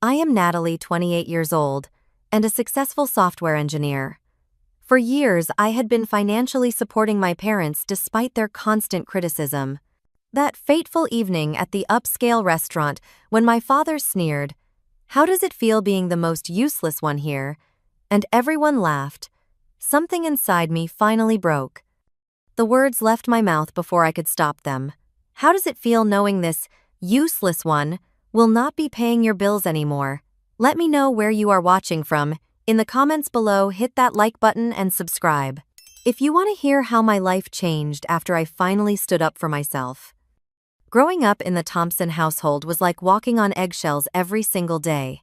I am Natalie, 28 years old, and a successful software engineer. For years, I had been financially supporting my parents despite their constant criticism. That fateful evening at the upscale restaurant when my father sneered, "How does it feel being the most useless one here?" and everyone laughed, something inside me finally broke. The words left my mouth before I could stop them. How does it feel knowing this useless one will not be paying your bills anymore? Let me know where you are watching from. In the comments below, hit that like button and subscribe if you want to hear how my life changed after I finally stood up for myself. Growing up in the Thompson household was like walking on eggshells every single day.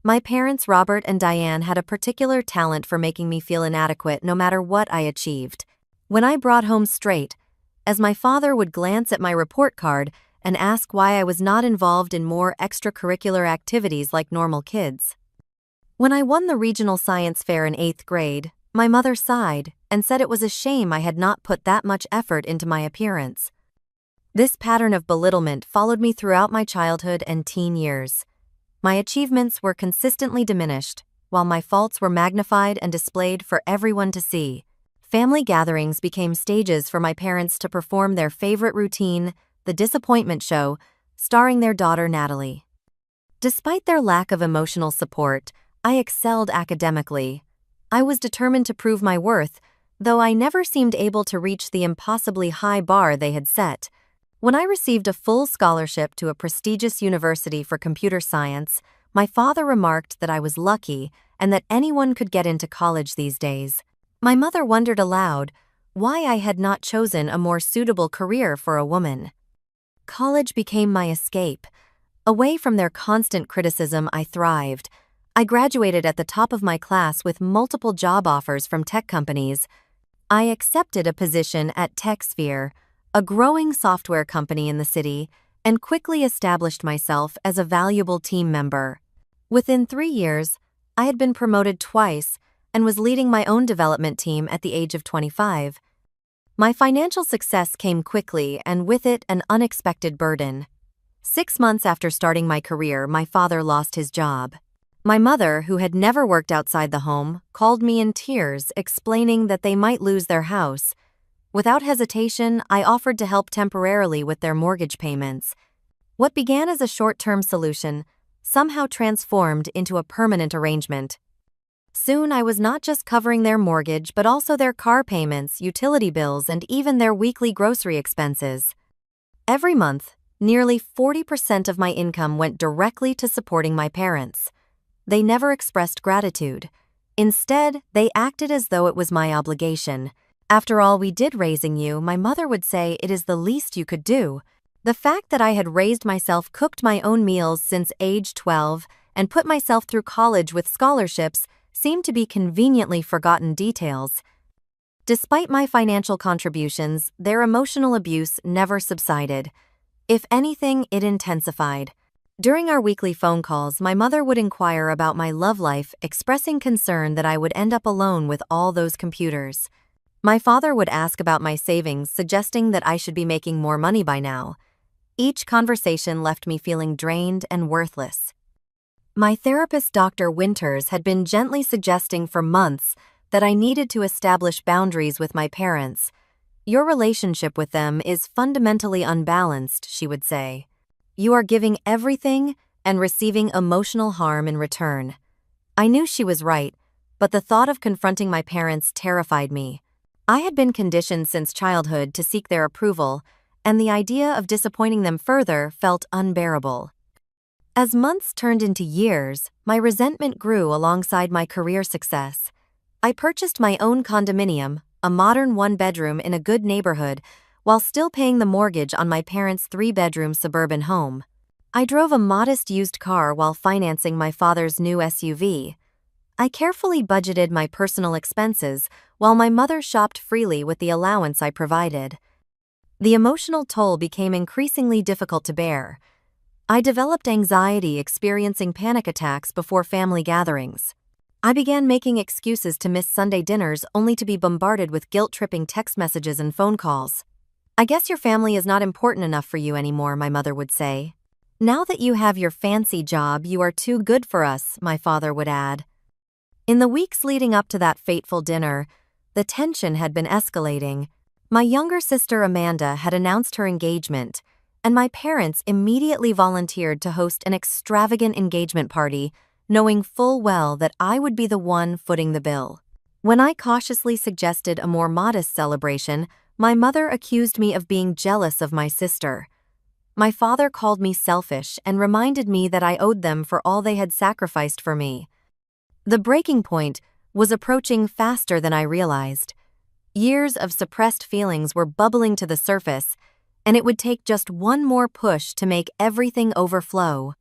My parents, Robert and Diane, had a particular talent for making me feel inadequate no matter what I achieved. When I brought home straight, as my father would glance at my report card and ask why I was not involved in more extracurricular activities like normal kids. When I won the regional science fair in 8th grade, my mother sighed and said it was a shame I had not put that much effort into my appearance. This pattern of belittlement followed me throughout my childhood and teen years. My achievements were consistently diminished, while my faults were magnified and displayed for everyone to see. Family gatherings became stages for my parents to perform their favorite routine, the disappointment show, starring their daughter Natalie. Despite their lack of emotional support, I excelled academically. I was determined to prove my worth, though I never seemed able to reach the impossibly high bar they had set. When I received a full scholarship to a prestigious university for computer science, my father remarked that I was lucky and that anyone could get into college these days. My mother wondered aloud why I had not chosen a more suitable career for a woman. College became my escape. Away from their constant criticism, I thrived. I graduated at the top of my class with multiple job offers from tech companies. I accepted a position at TechSphere, a growing software company in the city, and quickly established myself as a valuable team member. Within 3 years, I had been promoted twice and was leading my own development team at the age of 25. My financial success came quickly, and with it an unexpected burden. 6 months after starting my career, my father lost his job. My mother, who had never worked outside the home, called me in tears, explaining that they might lose their house. Without hesitation, I offered to help temporarily with their mortgage payments. What began as a short-term solution somehow transformed into a permanent arrangement. Soon I was not just covering their mortgage but also their car payments, utility bills, and even their weekly grocery expenses. Every month, nearly 40% of my income went directly to supporting my parents. They never expressed gratitude. Instead, they acted as though it was my obligation. "After all we did raising you," my mother would say, "it is the least you could do." The fact that I had raised myself, cooked my own meals since age 12, and put myself through college with scholarships seemed to be conveniently forgotten details. Despite my financial contributions, their emotional abuse never subsided. If anything, it intensified. During our weekly phone calls, my mother would inquire about my love life, expressing concern that I would end up alone with all those computers. My father would ask about my savings, suggesting that I should be making more money by now. Each conversation left me feeling drained and worthless. My therapist, Dr. Winters, had been gently suggesting for months that I needed to establish boundaries with my parents. "Your relationship with them is fundamentally unbalanced," she would say. "You are giving everything and receiving emotional harm in return." I knew she was right, but the thought of confronting my parents terrified me. I had been conditioned since childhood to seek their approval, and the idea of disappointing them further felt unbearable. As months turned into years, my resentment grew alongside my career success. I purchased my own condominium, a modern one-bedroom in a good neighborhood, while still paying the mortgage on my parents' 3-bedroom suburban home. I drove a modest used car while financing my father's new SUV. I carefully budgeted my personal expenses while my mother shopped freely with the allowance I provided. The emotional toll became increasingly difficult to bear. I developed anxiety, experiencing panic attacks before family gatherings. I began making excuses to miss Sunday dinners only to be bombarded with guilt-tripping text messages and phone calls. "I guess your family is not important enough for you anymore," my mother would say. "Now that you have your fancy job, you are too good for us," my father would add. In the weeks leading up to that fateful dinner, the tension had been escalating. My younger sister Amanda had announced her engagement, and my parents immediately volunteered to host an extravagant engagement party, knowing full well that I would be the one footing the bill. When I cautiously suggested a more modest celebration, my mother accused me of being jealous of my sister. My father called me selfish and reminded me that I owed them for all they had sacrificed for me. The breaking point was approaching faster than I realized. Years of suppressed feelings were bubbling to the surface, and it would take just one more push to make everything overflow.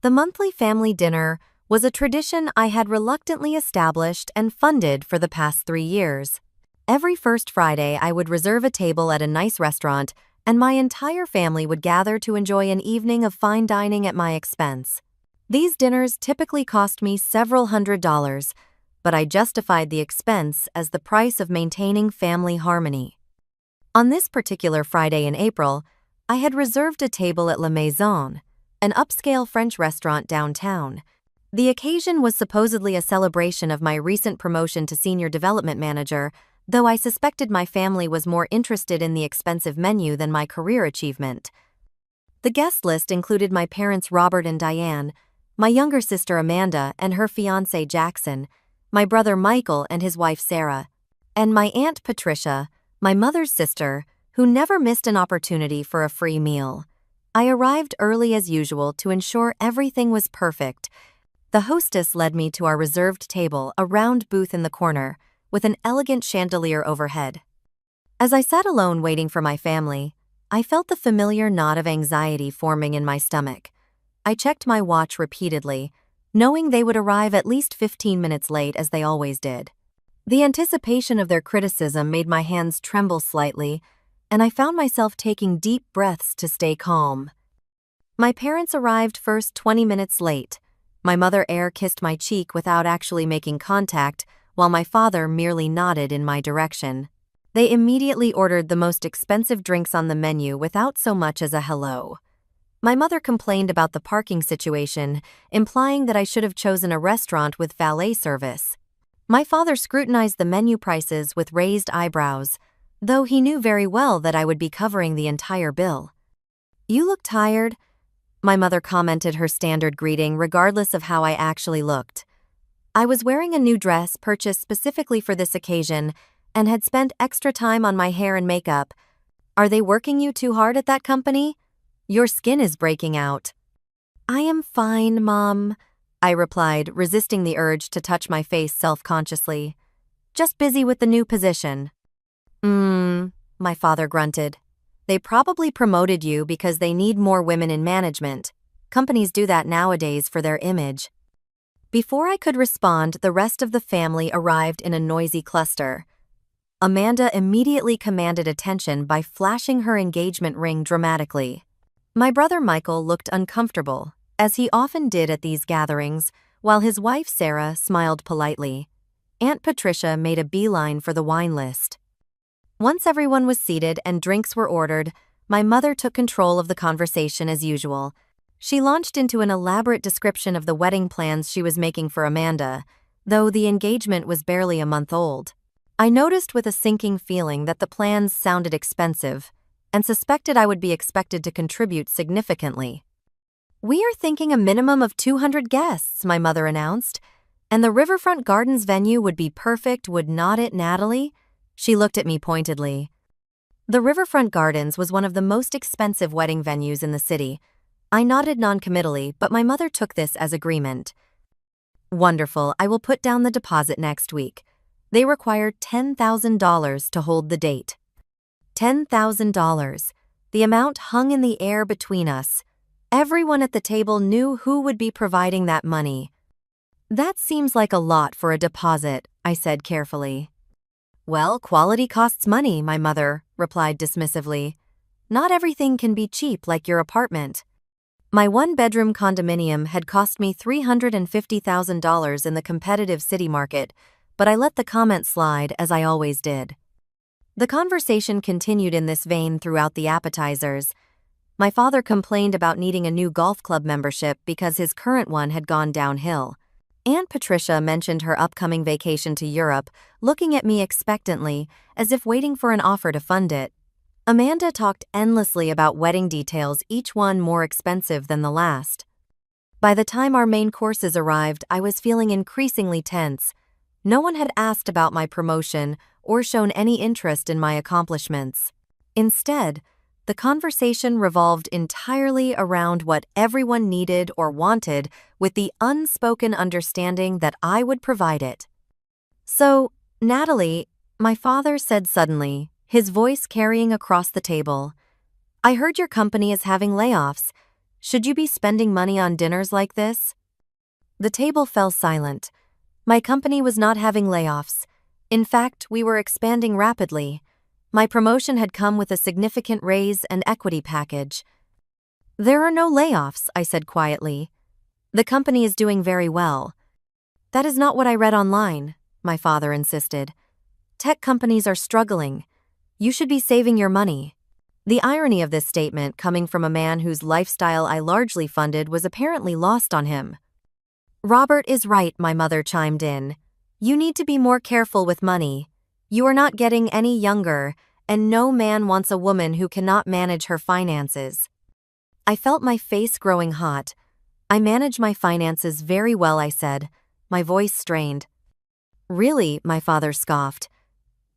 The monthly family dinner was a tradition I had reluctantly established and funded for the past 3 years. Every first Friday, I would reserve a table at a nice restaurant, and my entire family would gather to enjoy an evening of fine dining at my expense. These dinners typically cost me several $100s, but I justified the expense as the price of maintaining family harmony. On this particular Friday in April, I had reserved a table at La Maison, an upscale French restaurant downtown. The occasion was supposedly a celebration of my recent promotion to senior development manager, though I suspected my family was more interested in the expensive menu than my career achievement. The guest list included my parents Robert and Diane, my younger sister Amanda and her fiancé Jackson, my brother Michael and his wife Sarah, and my Aunt Patricia, my mother's sister, who never missed an opportunity for a free meal. I arrived early as usual to ensure everything was perfect. The hostess led me to our reserved table, a round booth in the corner, with an elegant chandelier overhead. As I sat alone waiting for my family, I felt the familiar knot of anxiety forming in my stomach. I checked my watch repeatedly, knowing they would arrive at least 15 minutes late as they always did. The anticipation of their criticism made my hands tremble slightly, and I found myself taking deep breaths to stay calm. My parents arrived first 20 minutes late. My mother air-kissed my cheek without actually making contact, while my father merely nodded in my direction. They immediately ordered the most expensive drinks on the menu without so much as a hello. My mother complained about the parking situation, implying that I should have chosen a restaurant with valet service. My father scrutinized the menu prices with raised eyebrows, though he knew very well that I would be covering the entire bill. "You look tired," my mother commented, her standard greeting regardless of how I actually looked. I was wearing a new dress purchased specifically for this occasion and had spent extra time on my hair and makeup. "Are they working you too hard at that company? Your skin is breaking out." "I am fine, Mom," I replied, resisting the urge to touch my face self-consciously. "Just busy with the new position." My father grunted. "They probably promoted you because they need more women in management. Companies do that nowadays for their image." Before I could respond, the rest of the family arrived in a noisy cluster. Amanda immediately commanded attention by flashing her engagement ring dramatically. My brother Michael looked uncomfortable, as he often did at these gatherings, while his wife Sarah smiled politely. Aunt Patricia made a beeline for the wine list. Once everyone was seated and drinks were ordered, my mother took control of the conversation as usual. She launched into an elaborate description of the wedding plans she was making for Amanda, though the engagement was barely a month old. I noticed with a sinking feeling that the plans sounded expensive, and suspected I would be expected to contribute significantly. "We are thinking a minimum of 200 guests," my mother announced, "and the Riverfront Gardens venue would be perfect, would not it, Natalie?" She looked at me pointedly. The Riverfront Gardens was one of the most expensive wedding venues in the city. I nodded noncommittally, but my mother took this as agreement. "Wonderful, I will put down the deposit next week." They required $10,000 to hold the date. $10,000. The amount hung in the air between us. Everyone at the table knew who would be providing that money. "That seems like a lot for a deposit," I said carefully. "Well, quality costs money," my mother replied dismissively. "Not everything can be cheap like your apartment." My one-bedroom condominium had cost me $350,000 in the competitive city market, but I let the comment slide as I always did. The conversation continued in this vein throughout the appetizers. My father complained about needing a new golf club membership because his current one had gone downhill. Aunt Patricia mentioned her upcoming vacation to Europe, looking at me expectantly, as if waiting for an offer to fund it. Amanda talked endlessly about wedding details, each one more expensive than the last. By the time our main courses arrived, I was feeling increasingly tense. No one had asked about my promotion or shown any interest in my accomplishments. Instead, the conversation revolved entirely around what everyone needed or wanted, with the unspoken understanding that I would provide it. "So, Natalie," my father said suddenly, his voice carrying across the table, "I heard your company is having layoffs. Should you be spending money on dinners like this?" The table fell silent. My company was not having layoffs. In fact, we were expanding rapidly. My promotion had come with a significant raise and equity package. "There are no layoffs," I said quietly. "The company is doing very well." "That is not what I read online," my father insisted. "Tech companies are struggling. You should be saving your money." The irony of this statement, coming from a man whose lifestyle I largely funded, was apparently lost on him. "Robert is right," my mother chimed in. "You need to be more careful with money. You are not getting any younger, and no man wants a woman who cannot manage her finances." I felt my face growing hot. "I manage my finances very well," I said, my voice strained. "Really?" my father scoffed.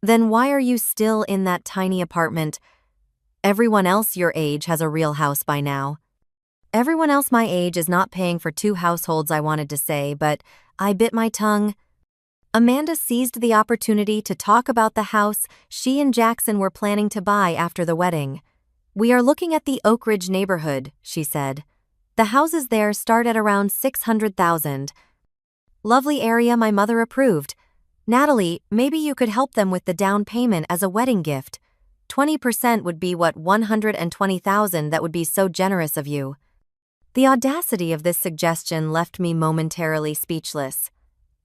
"Then why are you still in that tiny apartment? Everyone else your age has a real house by now." "Everyone else my age is not paying for 2 households," I wanted to say, but I bit my tongue. Amanda seized the opportunity to talk about the house she and Jackson were planning to buy after the wedding. "We are looking at the Oak Ridge neighborhood," she said. "The houses there start at around $600,000. Lovely area," my mother approved. "Natalie, maybe you could help them with the down payment as a wedding gift. 20% would be what, $120,000. That would be so generous of you." The audacity of this suggestion left me momentarily speechless.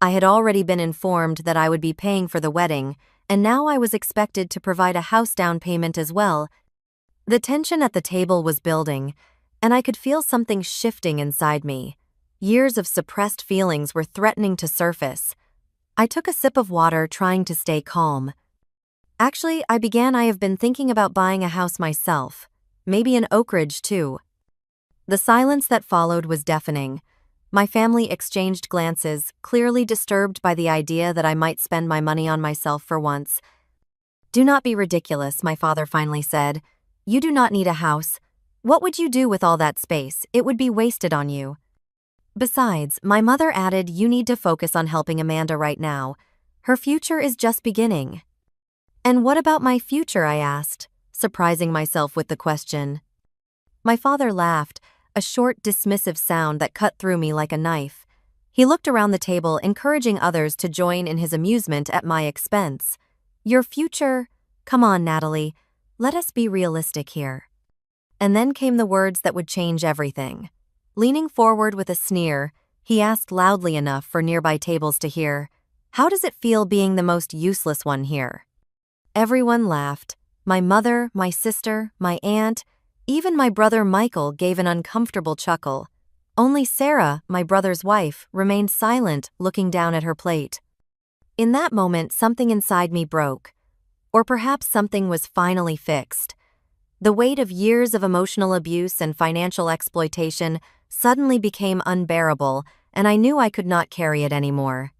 I had already been informed that I would be paying for the wedding, and now I was expected to provide a house down payment as well. The tension at the table was building, and I could feel something shifting inside me. Years of suppressed feelings were threatening to surface. I took a sip of water, trying to stay calm. "Actually," I have been thinking about buying a house myself. Maybe in Oak Ridge, too." The silence that followed was deafening. My family exchanged glances, clearly disturbed by the idea that I might spend my money on myself for once. "Do not be ridiculous," my father finally said. "You do not need a house. What would you do with all that space? It would be wasted on you." Besides, my mother added, "You need to focus on helping Amanda right now. Her future is just beginning." "And what about my future?" I asked, surprising myself with the question. My father laughed, a short, dismissive sound that cut through me like a knife. He looked around the table, encouraging others to join in his amusement at my expense. "Your future? Come on, Natalie. Let us be realistic here." And then came the words that would change everything. Leaning forward with a sneer, he asked loudly enough for nearby tables to hear, "How does it feel being the most useless one here?" Everyone laughed. My mother, my sister, my aunt, even my brother Michael gave an uncomfortable chuckle. Only Sarah, my brother's wife, remained silent, looking down at her plate. In that moment, something inside me broke. Or perhaps something was finally fixed. The weight of years of emotional abuse and financial exploitation suddenly became unbearable, and I knew I could not carry it anymore.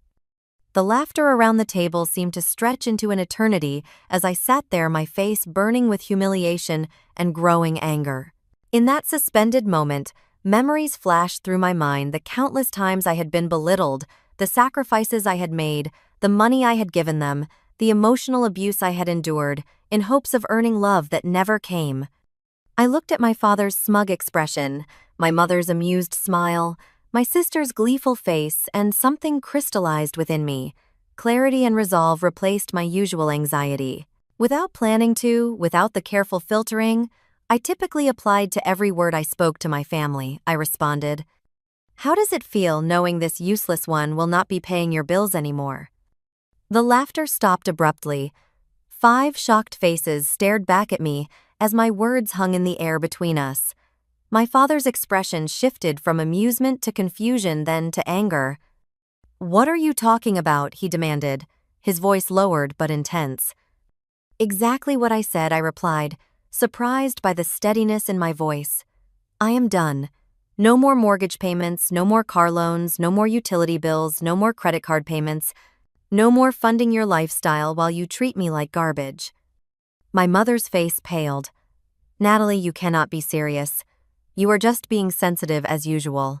The laughter around the table seemed to stretch into an eternity as I sat there, my face burning with humiliation and growing anger. In that suspended moment, memories flashed through my mind, the countless times I had been belittled, the sacrifices I had made, the money I had given them, the emotional abuse I had endured, in hopes of earning love that never came. I looked at my father's smug expression, my mother's amused smile, my sister's gleeful face, and something crystallized within me. Clarity and resolve replaced my usual anxiety. Without planning to, without the careful filtering I typically applied to every word I spoke to my family, I responded. "How does it feel knowing this useless one will not be paying your bills anymore?" The laughter stopped abruptly. 5 shocked faces stared back at me, as my words hung in the air between us. My father's expression shifted from amusement to confusion, then to anger. "What are you talking about?" he demanded, his voice lowered but intense. "Exactly what I said," I replied, surprised by the steadiness in my voice. "I am done. No more mortgage payments, no more car loans, no more utility bills, no more credit card payments, no more funding your lifestyle while you treat me like garbage." My mother's face paled. "Natalie, you cannot be serious. You are just being sensitive as usual."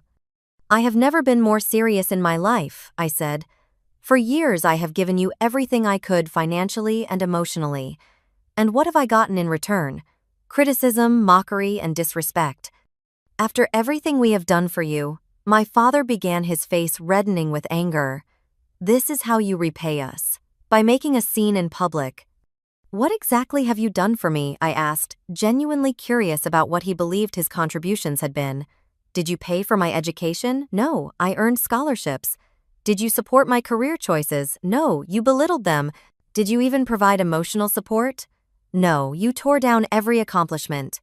"I have never been more serious in my life," I said. "For years I have given you everything I could financially and emotionally. And what have I gotten in return? Criticism, mockery, and disrespect. After everything we have done for you," my father began, his face reddening with anger, "this is how you repay us. By making a scene in public." "What exactly have you done for me?" I asked, genuinely curious about what he believed his contributions had been. "Did you pay for my education?" "No, I earned scholarships." "Did you support my career choices?" "No, you belittled them." "Did you even provide emotional support?" "No, you tore down every accomplishment."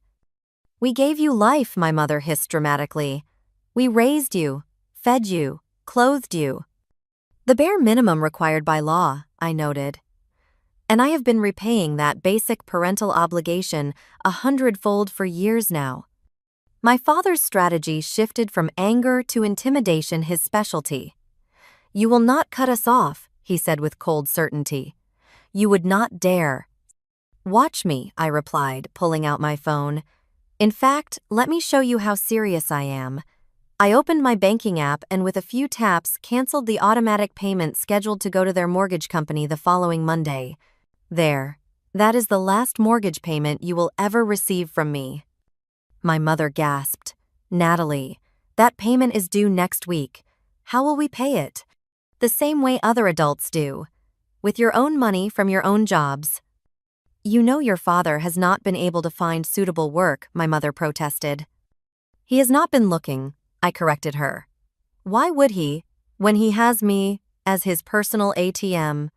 "We gave you life," my mother hissed dramatically. "We raised you, fed you, clothed you." "The bare minimum required by law," I noted. "And I have been repaying that basic parental obligation 100-fold for years now." My father's strategy shifted from anger to intimidation, his specialty. "You will not cut us off," he said with cold certainty. "You would not dare." "Watch me," I replied, pulling out my phone. "In fact, let me show you how serious I am." I opened my banking app and with a few taps canceled the automatic payment scheduled to go to their mortgage company the following Monday. "There. That is the last mortgage payment you will ever receive from me." My mother gasped. "Natalie, that payment is due next week. How will we pay it?" "The same way other adults do. With your own money from your own jobs." "You know your father has not been able to find suitable work," my mother protested. "He has not been looking," I corrected her. "Why would he, when he has me as his personal ATM?"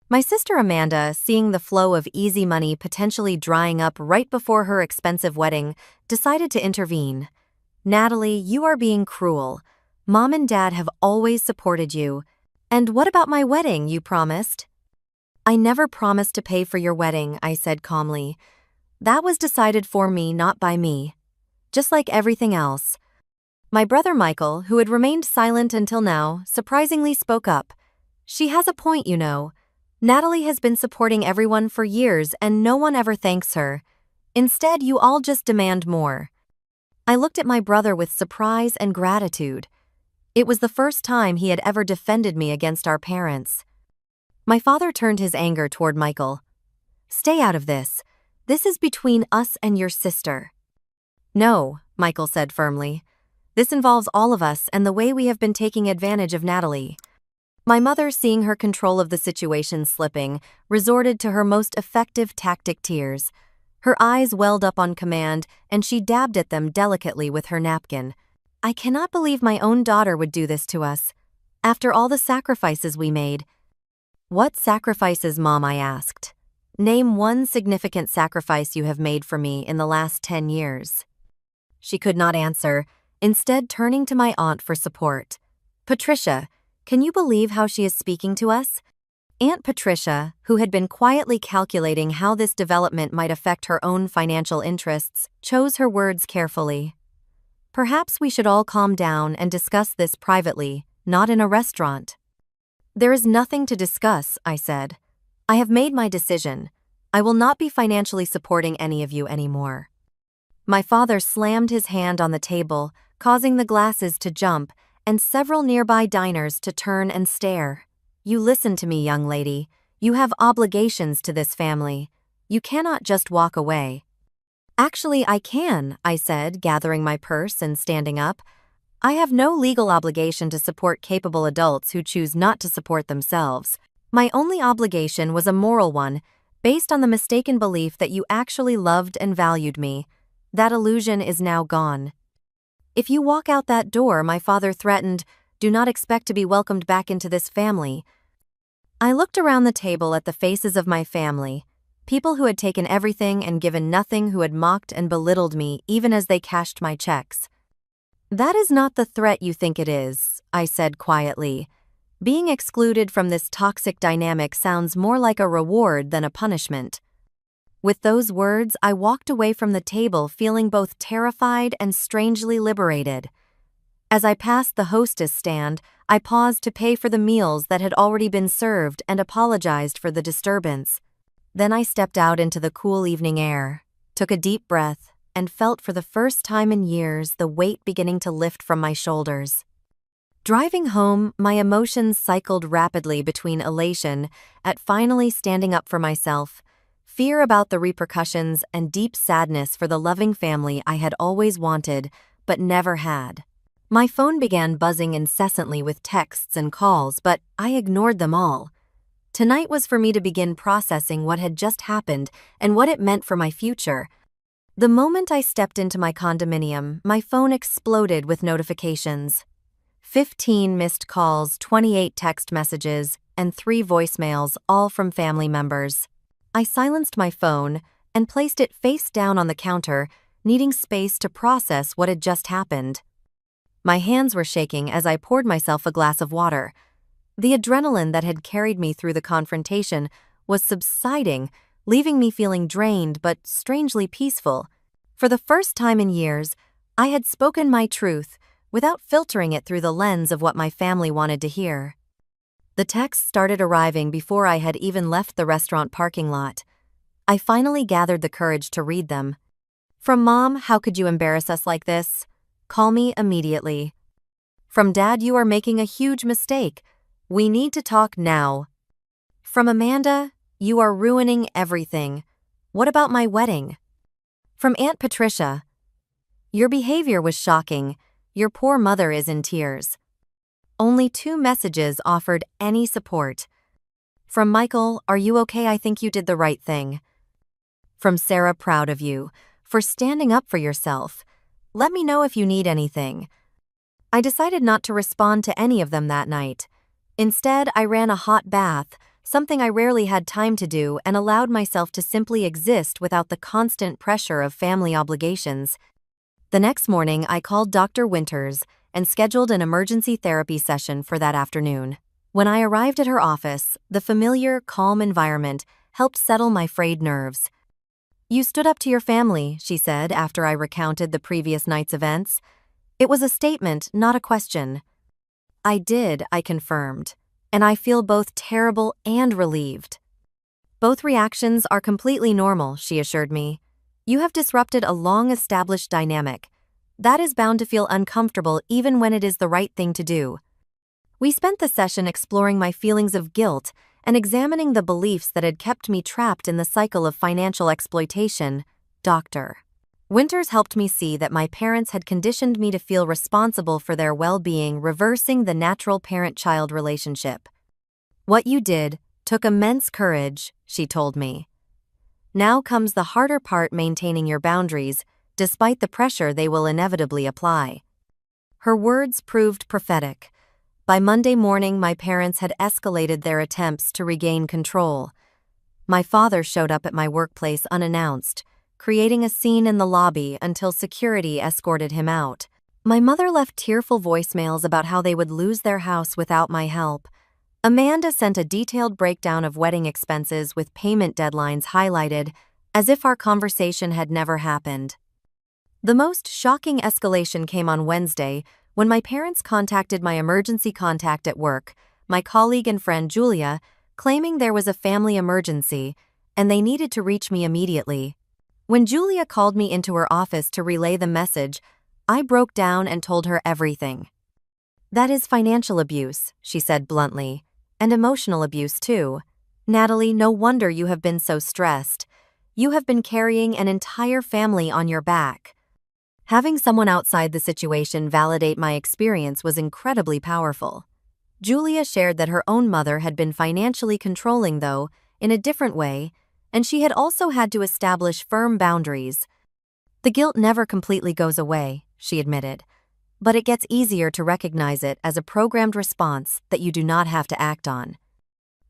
My sister Amanda, seeing the flow of easy money potentially drying up right before her expensive wedding, decided to intervene. "Natalie, you are being cruel. Mom and Dad have always supported you. And what about my wedding you promised?" "I never promised to pay for your wedding," I said calmly. "That was decided for me, not by me. Just like everything else." My brother Michael, who had remained silent until now, surprisingly spoke up. "She has a point, you know. Natalie has been supporting everyone for years and no one ever thanks her. Instead, you all just demand more." I looked at my brother with surprise and gratitude. It was the first time he had ever defended me against our parents. My father turned his anger toward Michael. "Stay out of this. This is between us and your sister." "No," Michael said firmly. "This involves all of us and the way we have been taking advantage of Natalie." My mother, seeing her control of the situation slipping, resorted to her most effective tactic, tears. Her eyes welled up on command, and she dabbed at them delicately with her napkin. "I cannot believe my own daughter would do this to us. After all the sacrifices we made." "What sacrifices, Mom?" I asked. "Name one significant sacrifice you have made for me in the last 10 years. She could not answer, instead turning to my aunt for support. "Patricia, can you believe how she is speaking to us?" Aunt Patricia, who had been quietly calculating how this development might affect her own financial interests, chose her words carefully. "Perhaps we should all calm down and discuss this privately, not in a restaurant." "There is nothing to discuss," I said. "I have made my decision. I will not be financially supporting any of you anymore." My father slammed his hand on the table, causing the glasses to jump, and several nearby diners to turn and stare. "You listen to me, young lady. You have obligations to this family. You cannot just walk away." "Actually, I can," I said, gathering my purse and standing up. "I have no legal obligation to support capable adults who choose not to support themselves. My only obligation was a moral one, based on the mistaken belief that you actually loved and valued me. That illusion is now gone." "If you walk out that door," my father threatened, "do not expect to be welcomed back into this family." I looked around the table at the faces of my family. People who had taken everything and given nothing, who had mocked and belittled me even as they cashed my checks. "That is not the threat you think it is," I said quietly. "Being excluded from this toxic dynamic sounds more like a reward than a punishment." With those words, I walked away from the table feeling both terrified and strangely liberated. As I passed the hostess stand, I paused to pay for the meals that had already been served and apologized for the disturbance. Then I stepped out into the cool evening air, took a deep breath, and felt for the first time in years the weight beginning to lift from my shoulders. Driving home, my emotions cycled rapidly between elation at finally standing up for myself, fear about the repercussions, and deep sadness for the loving family I had always wanted but never had. My phone began buzzing incessantly with texts and calls, but I ignored them all. Tonight was for me to begin processing what had just happened and what it meant for my future. The moment I stepped into my condominium, my phone exploded with notifications. 15 missed calls, 28 text messages, and 3 voicemails, all from family members. I silenced my phone and placed it face down on the counter, needing space to process what had just happened. My hands were shaking as I poured myself a glass of water. The adrenaline that had carried me through the confrontation was subsiding, leaving me feeling drained but strangely peaceful. For the first time in years, I had spoken my truth without filtering it through the lens of what my family wanted to hear. The texts started arriving before I had even left the restaurant parking lot. I finally gathered the courage to read them. From Mom, "How could you embarrass us like this? Call me immediately." From Dad, "You are making a huge mistake. We need to talk now." From Amanda, "You are ruining everything. What about my wedding?" From Aunt Patricia, "Your behavior was shocking. Your poor mother is in tears." Only 2 messages offered any support. From Michael, "Are you okay? I think you did the right thing." From Sarah, "Proud of you for standing up for yourself. Let me know if you need anything." I decided not to respond to any of them that night. Instead, I ran a hot bath, something I rarely had time to do, and allowed myself to simply exist without the constant pressure of family obligations. The next morning, I called Dr. Winters and scheduled an emergency therapy session for that afternoon. When I arrived at her office, the familiar, calm environment helped settle my frayed nerves. "You stood up to your family," she said after I recounted the previous night's events. It was a statement, not a question. "I did," I confirmed, "and I feel both terrible and relieved." "Both reactions are completely normal," she assured me. "You have disrupted a long-established dynamic. That is bound to feel uncomfortable even when it is the right thing to do." We spent the session exploring my feelings of guilt and examining the beliefs that had kept me trapped in the cycle of financial exploitation. Dr. Winters helped me see that my parents had conditioned me to feel responsible for their well-being, reversing the natural parent-child relationship. "What you did took immense courage," she told me. "Now comes the harder part, maintaining your boundaries, despite the pressure they will inevitably apply." Her words proved prophetic. By Monday morning, my parents had escalated their attempts to regain control. My father showed up at my workplace unannounced, creating a scene in the lobby until security escorted him out. My mother left tearful voicemails about how they would lose their house without my help. Amanda sent a detailed breakdown of wedding expenses with payment deadlines highlighted, as if our conversation had never happened. The most shocking escalation came on Wednesday when my parents contacted my emergency contact at work, my colleague and friend Julia, claiming there was a family emergency and they needed to reach me immediately. When Julia called me into her office to relay the message, I broke down and told her everything. "That is financial abuse," she said bluntly, "and emotional abuse too. Natalie, no wonder you have been so stressed. You have been carrying an entire family on your back." Having someone outside the situation validate my experience was incredibly powerful. Julia shared that her own mother had been financially controlling, though, in a different way, and she had also had to establish firm boundaries. "The guilt never completely goes away," she admitted, "but it gets easier to recognize it as a programmed response that you do not have to act on."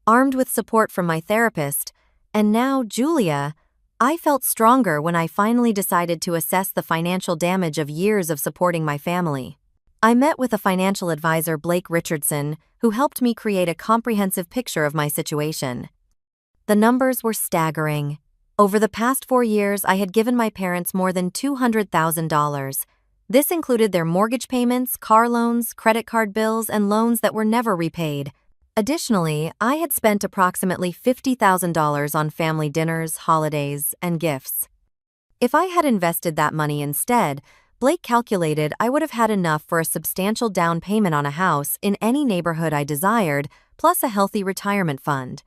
Armed with support from my therapist And now, Julia, I felt stronger when I finally decided to assess the financial damage of years of supporting my family. I met with a financial advisor, Blake Richardson, who helped me create a comprehensive picture of my situation. The numbers were staggering. Over the past 4 years, I had given my parents more than $200,000. This included their mortgage payments, car loans, credit card bills, and loans that were never repaid. Additionally, I had spent approximately $50,000 on family dinners, holidays, and gifts. If I had invested that money instead, Blake calculated I would have had enough for a substantial down payment on a house in any neighborhood I desired, plus a healthy retirement fund.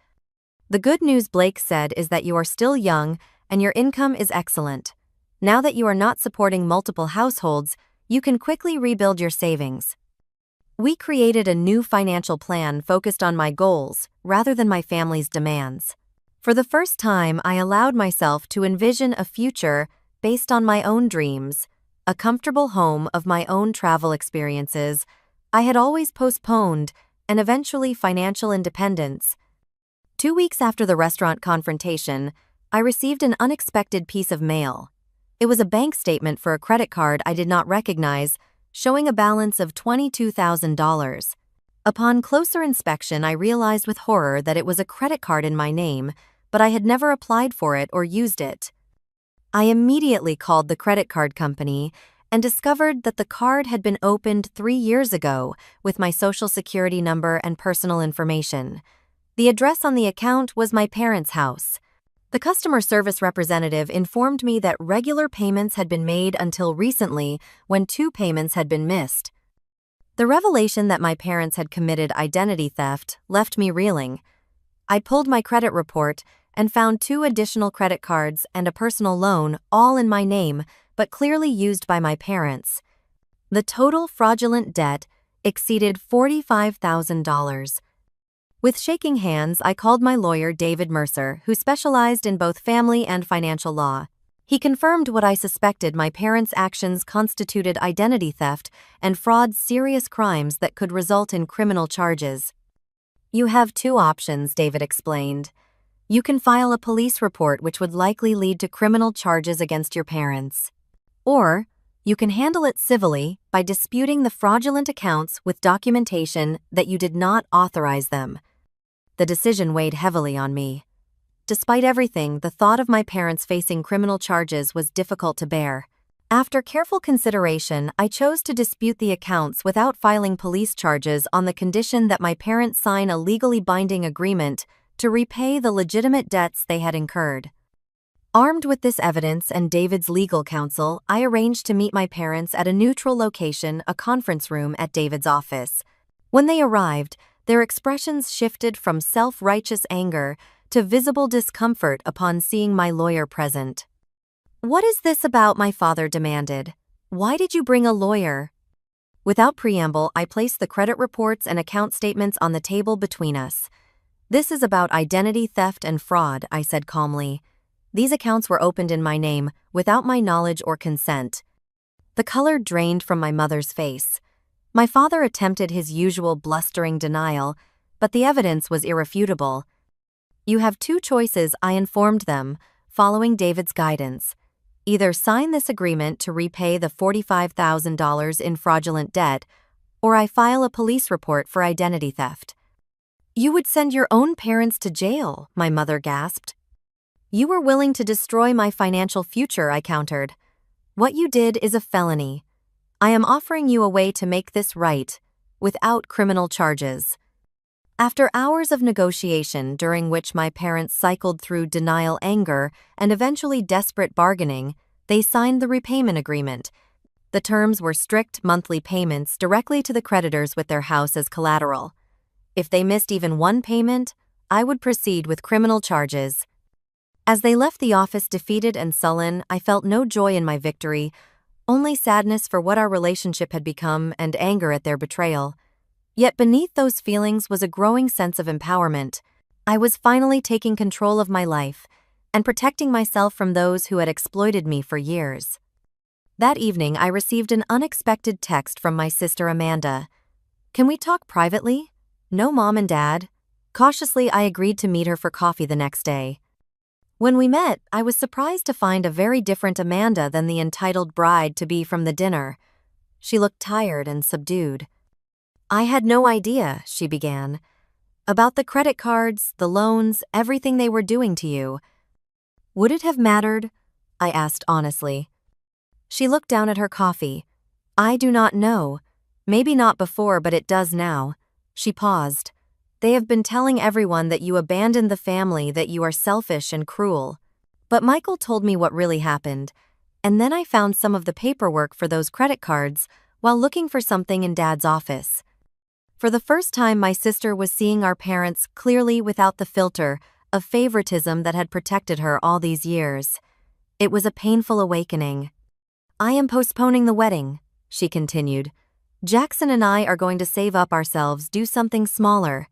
The good news, Blake said, is that you are still young and your income is excellent. Now that you are not supporting multiple households, you can quickly rebuild your savings. We created a new financial plan focused on my goals rather than my family's demands. For the first time, I allowed myself to envision a future based on my own dreams, a comfortable home of my own travel experiences I had always postponed, and eventually financial independence. 2 weeks after the restaurant confrontation, I received an unexpected piece of mail. It was a bank statement for a credit card I did not recognize, showing a balance of $22,000. Upon closer inspection, I realized with horror that it was a credit card in my name, but I had never applied for it or used it. I immediately called the credit card company and discovered that the card had been opened 3 years ago with my social security number and personal information. The address on the account was my parents' house. The customer service representative informed me that regular payments had been made until recently, when 2 payments had been missed. The revelation that my parents had committed identity theft left me reeling. I pulled my credit report and found 2 additional credit cards and a personal loan, all in my name, but clearly used by my parents. The total fraudulent debt exceeded $45,000. With shaking hands, I called my lawyer, David Mercer, who specialized in both family and financial law. He confirmed what I suspected: my parents' actions constituted identity theft and fraud, serious crimes that could result in criminal charges. You have 2 options, David explained. You can file a police report, which would likely lead to criminal charges against your parents. Or, you can handle it civilly by disputing the fraudulent accounts with documentation that you did not authorize them. The decision weighed heavily on me. Despite everything, the thought of my parents facing criminal charges was difficult to bear. After careful consideration, I chose to dispute the accounts without filing police charges on the condition that my parents sign a legally binding agreement to repay the legitimate debts they had incurred. Armed with this evidence and David's legal counsel, I arranged to meet my parents at a neutral location, a conference room at David's office. When they arrived, their expressions shifted from self-righteous anger to visible discomfort upon seeing my lawyer present. "What is this about?" my father demanded. "Why did you bring a lawyer?" Without preamble, I placed the credit reports and account statements on the table between us. "This is about identity theft and fraud," I said calmly. "These accounts were opened in my name, without my knowledge or consent." The color drained from my mother's face. My father attempted his usual blustering denial, but the evidence was irrefutable. "You have 2 choices," I informed them, following David's guidance. "Either sign this agreement to repay the $45,000 in fraudulent debt, or I file a police report for identity theft." "You would send your own parents to jail," my mother gasped. "You were willing to destroy my financial future," I countered. "What you did is a felony. I am offering you a way to make this right, without criminal charges." After hours of negotiation, during which my parents cycled through denial, anger, and eventually desperate bargaining, they signed the repayment agreement. The terms were strict monthly payments directly to the creditors with their house as collateral. If they missed even 1 payment, I would proceed with criminal charges. As they left the office defeated and sullen, I felt no joy in my victory, only sadness for what our relationship had become and anger at their betrayal. Yet beneath those feelings was a growing sense of empowerment. I was finally taking control of my life and protecting myself from those who had exploited me for years. That evening, I received an unexpected text from my sister Amanda. "Can we talk privately?" "No, Mom and Dad." Cautiously, I agreed to meet her for coffee the next day. When we met, I was surprised to find a very different Amanda than the entitled bride-to-be from the dinner. She looked tired and subdued. "I had no idea," she began, "about the credit cards, the loans, everything they were doing to you." "Would it have mattered?" I asked honestly. She looked down at her coffee. "I do not know. Maybe not before, but it does now." She paused. "They have been telling everyone that you abandoned the family, that you are selfish and cruel. But Michael told me what really happened, and then I found some of the paperwork for those credit cards while looking for something in Dad's office." For the first time, my sister was seeing our parents clearly without the filter of favoritism that had protected her all these years. It was a painful awakening. "I am postponing the wedding," she continued. "Jackson and I are going to save up ourselves, do something smaller.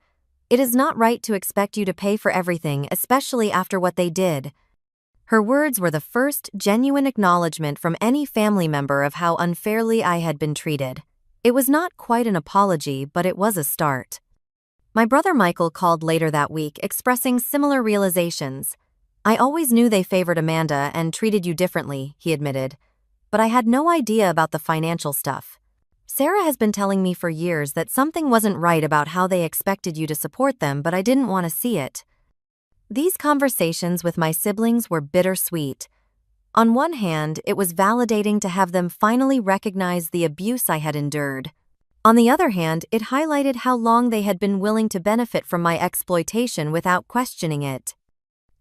It is not right to expect you to pay for everything, especially after what they did." Her words were the first genuine acknowledgement from any family member of how unfairly I had been treated. It was not quite an apology, but it was a start. My brother Michael called later that week, expressing similar realizations. "I always knew they favored Amanda and treated you differently," he admitted. "But I had no idea about the financial stuff. Sarah has been telling me for years that something wasn't right about how they expected you to support them, but I didn't want to see it." These conversations with my siblings were bittersweet. On one hand, it was validating to have them finally recognize the abuse I had endured. On the other hand, it highlighted how long they had been willing to benefit from my exploitation without questioning it.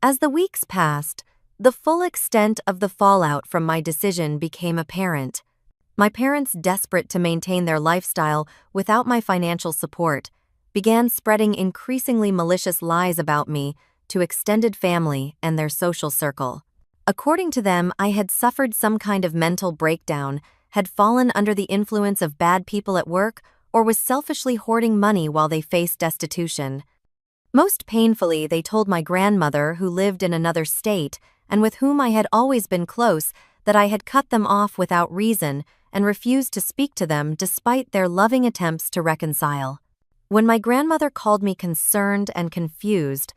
As the weeks passed, the full extent of the fallout from my decision became apparent. My parents, desperate to maintain their lifestyle without my financial support, began spreading increasingly malicious lies about me to extended family and their social circle. According to them, I had suffered some kind of mental breakdown, had fallen under the influence of bad people at work, or was selfishly hoarding money while they faced destitution. Most painfully, they told my grandmother, who lived in another state and with whom I had always been close, that I had cut them off without reason and refused to speak to them despite their loving attempts to reconcile. When my grandmother called me concerned and confused,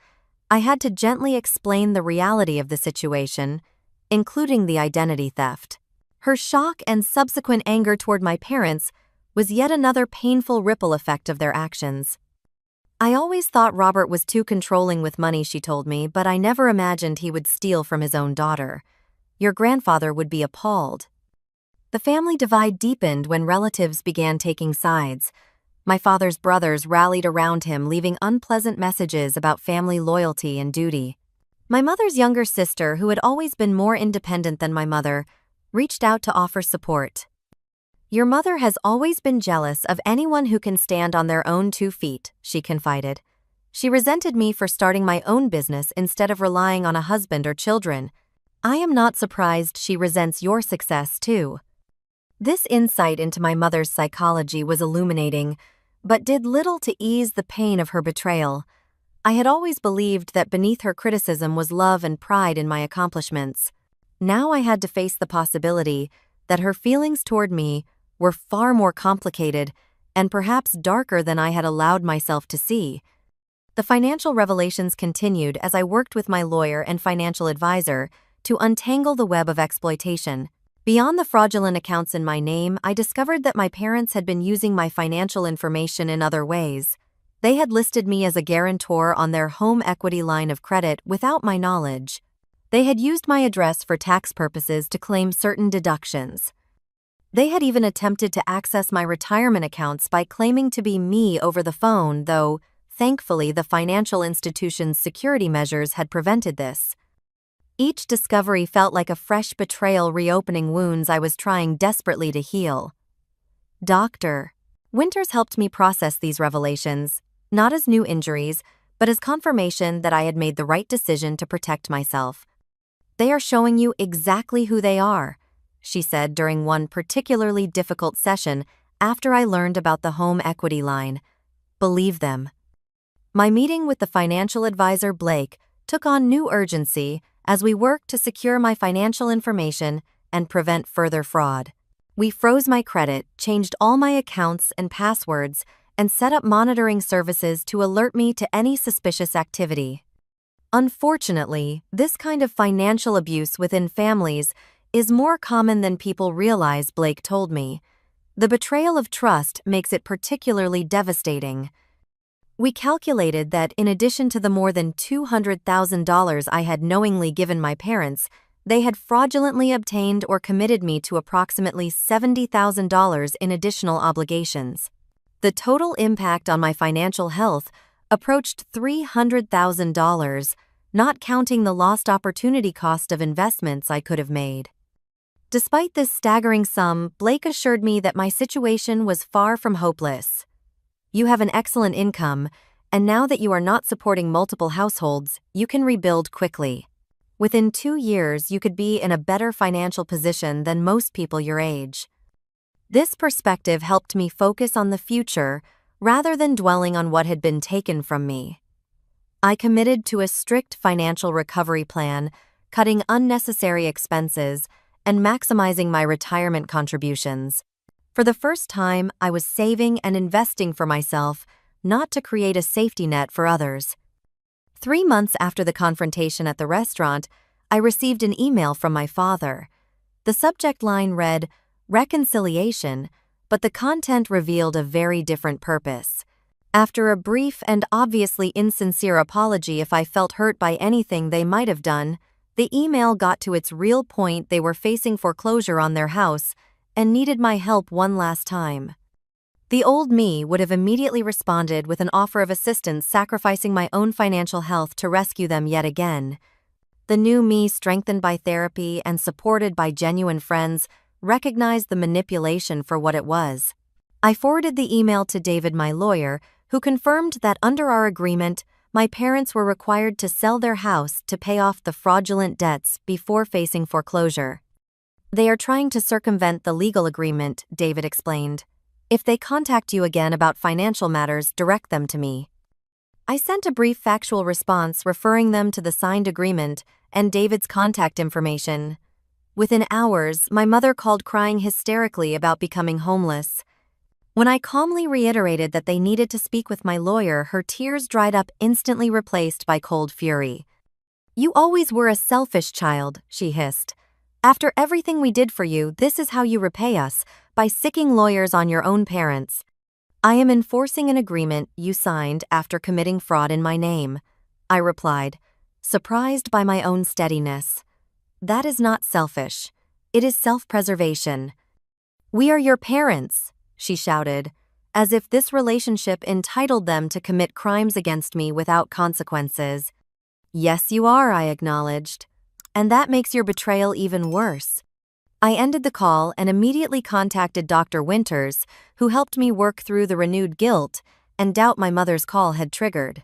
I had to gently explain the reality of the situation, including the identity theft. Her shock and subsequent anger toward my parents was yet another painful ripple effect of their actions. "I always thought Robert was too controlling with money," she told me, "but I never imagined he would steal from his own daughter. Your grandfather would be appalled." The family divide deepened when relatives began taking sides. My father's brothers rallied around him, leaving unpleasant messages about family loyalty and duty. My mother's younger sister, who had always been more independent than my mother, reached out to offer support. "Your mother has always been jealous of anyone who can stand on their own 2 feet, she confided. "She resented me for starting my own business instead of relying on a husband or children. I am not surprised she resents your success, too." This insight into my mother's psychology was illuminating, but did little to ease the pain of her betrayal. I had always believed that beneath her criticism was love and pride in my accomplishments. Now I had to face the possibility that her feelings toward me were far more complicated and perhaps darker than I had allowed myself to see. The financial revelations continued as I worked with my lawyer and financial advisor to untangle the web of exploitation. Beyond the fraudulent accounts in my name, I discovered that my parents had been using my financial information in other ways. They had listed me as a guarantor on their home equity line of credit without my knowledge. They had used my address for tax purposes to claim certain deductions. They had even attempted to access my retirement accounts by claiming to be me over the phone, though, thankfully, the financial institution's security measures had prevented this. Each discovery felt like a fresh betrayal, reopening wounds I was trying desperately to heal. Dr. Winters helped me process these revelations, not as new injuries, but as confirmation that I had made the right decision to protect myself. "They are showing you exactly who they are," she said during one particularly difficult session after I learned about the home equity line. "Believe them." My meeting with the financial advisor Blake took on new urgency as we worked to secure my financial information and prevent further fraud. We froze my credit, changed all my accounts and passwords, and set up monitoring services to alert me to any suspicious activity. Unfortunately, this kind of financial abuse within families is more common than people realize, Blake told me. The betrayal of trust makes it particularly devastating. We calculated that in addition to the more than $200,000 I had knowingly given my parents, they had fraudulently obtained or committed me to approximately $70,000 in additional obligations. The total impact on my financial health approached $300,000, not counting the lost opportunity cost of investments I could have made. Despite this staggering sum, Blake assured me that my situation was far from hopeless. You have an excellent income, and now that you are not supporting multiple households, you can rebuild quickly. Within 2 years, you could be in a better financial position than most people your age. This perspective helped me focus on the future rather than dwelling on what had been taken from me. I committed to a strict financial recovery plan, cutting unnecessary expenses and maximizing my retirement contributions. For the first time, I was saving and investing for myself, not to create a safety net for others. 3 months after the confrontation at the restaurant, I received an email from my father. The subject line read, "Reconciliation," but the content revealed a very different purpose. After a brief and obviously insincere apology if I felt hurt by anything they might have done, the email got to its real point: they were facing foreclosure on their house and needed my help one last time. The old me would have immediately responded with an offer of assistance, sacrificing my own financial health to rescue them yet again. The new me, strengthened by therapy and supported by genuine friends, recognized the manipulation for what it was. I forwarded the email to David, my lawyer, who confirmed that under our agreement, my parents were required to sell their house to pay off the fraudulent debts before facing foreclosure. They are trying to circumvent the legal agreement, David explained. If they contact you again about financial matters, direct them to me. I sent a brief factual response referring them to the signed agreement and David's contact information. Within hours, my mother called crying hysterically about becoming homeless. When I calmly reiterated that they needed to speak with my lawyer, her tears dried up, instantly replaced by cold fury. "You always were a selfish child," she hissed. "After everything we did for you, this is how you repay us, by sicking lawyers on your own parents." "I am enforcing an agreement you signed after committing fraud in my name," I replied, surprised by my own steadiness. "That is not selfish. It is self-preservation." "We are your parents," she shouted, as if this relationship entitled them to commit crimes against me without consequences. "Yes, you are," I acknowledged. "And that makes your betrayal even worse." I ended the call and immediately contacted Dr. Winters, who helped me work through the renewed guilt and doubt my mother's call had triggered.